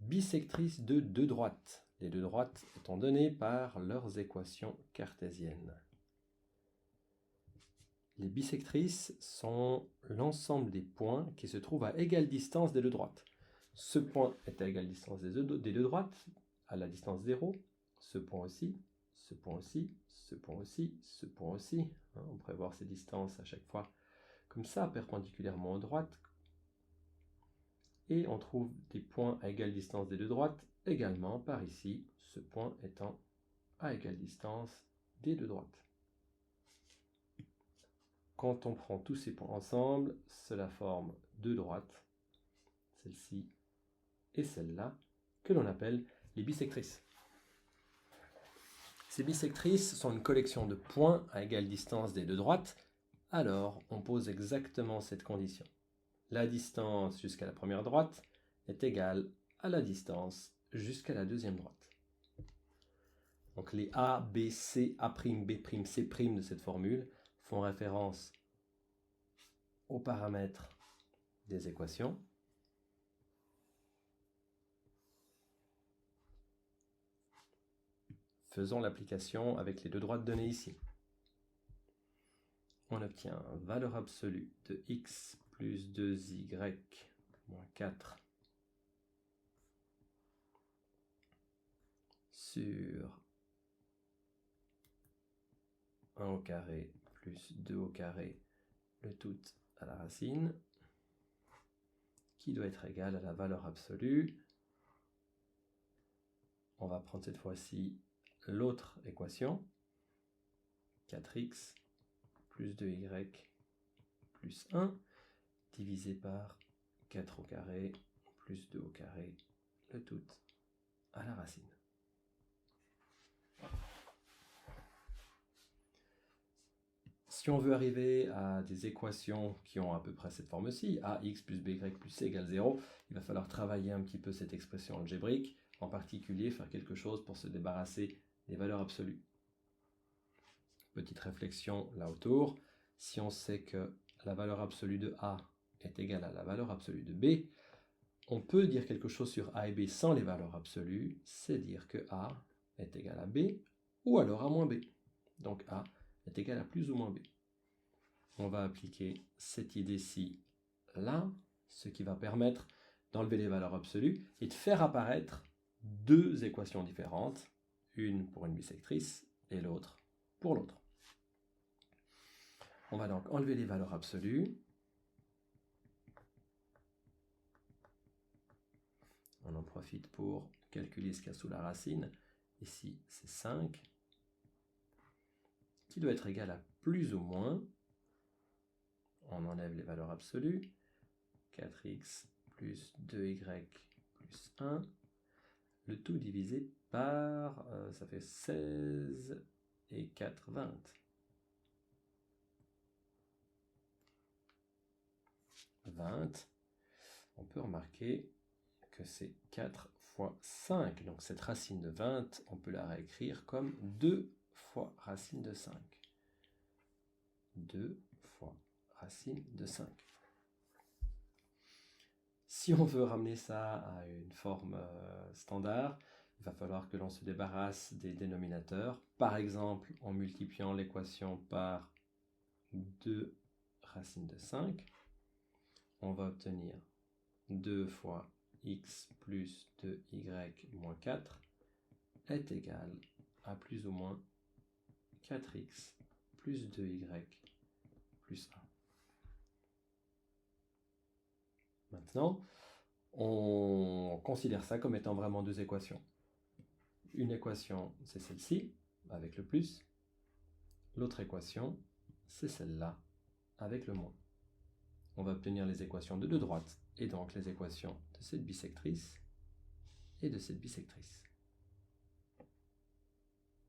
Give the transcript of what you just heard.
bisectrices de deux droites, les deux droites étant données par leurs équations cartésiennes. Les bisectrices sont l'ensemble des points qui se trouvent à égale distance des deux droites. Ce point est à égale distance des deux droites, à la distance 0, ce point aussi, ce point aussi, ce point aussi, ce point aussi. On pourrait voir ces distances à chaque fois comme ça, perpendiculairement aux droites. Et on trouve des points à égale distance des deux droites également par ici, ce point étant à égale distance des deux droites. Quand on prend tous ces points ensemble, cela forme deux droites, celle-ci et celle-là, que l'on appelle les bisectrices. Ces bisectrices sont une collection de points à égale distance des deux droites, alors on pose exactement cette condition. La distance jusqu'à la première droite est égale à la distance jusqu'à la deuxième droite. Donc les A, B, C, A', B', C' de cette formule font référence aux paramètres des équations. Faisons l'application avec les deux droites données ici. On obtient valeur absolue de x plus 2y moins 4 sur 1 au carré plus 2 au carré, le tout à la racine, qui doit être égal à la valeur absolue. On va prendre cette fois-ci l'autre équation, 4x plus 2y plus 1, divisé par 4 au carré plus 2 au carré, le tout à la racine. Si on veut arriver à des équations qui ont à peu près cette forme-ci, ax plus by plus c égale 0, il va falloir travailler un petit peu cette expression algébrique, en particulier faire quelque chose pour se débarrasser des valeurs absolues. Petite réflexion là autour, si on sait que la valeur absolue de a est égale à la valeur absolue de b, on peut dire quelque chose sur a et b sans les valeurs absolues, c'est dire que a est égal à b, ou alors a moins b. Donc a est égal à plus ou moins b. On va appliquer cette idée-ci là, ce qui va permettre d'enlever les valeurs absolues et de faire apparaître deux équations différentes, une pour une bisectrice et l'autre pour l'autre. On va donc enlever les valeurs absolues. On en profite pour calculer ce qu'il y a sous la racine. Ici, c'est 5, qui doit être égal à plus ou moins. On enlève les valeurs absolues. 4x plus 2y plus 1. Le tout divisé par, ça fait 16 et 4, 20. 20. On peut remarquer que c'est 4 fois 5. Donc cette racine de 20, on peut la réécrire comme 2 fois racine de 5. 2 fois racine de 5. Si on veut ramener ça à une forme standard, il va falloir que l'on se débarrasse des dénominateurs. Par exemple, en multipliant l'équation par 2 racine de 5, on va obtenir 2 fois x plus 2y moins 4 est égal à plus ou moins 4x plus 2y plus 1. Maintenant, on considère ça comme étant vraiment deux équations. Une équation, c'est celle-ci, avec le plus. L'autre équation, c'est celle-là, avec le moins. On va obtenir les équations de deux droites, et donc les équations de cette bisectrice et de cette bisectrice.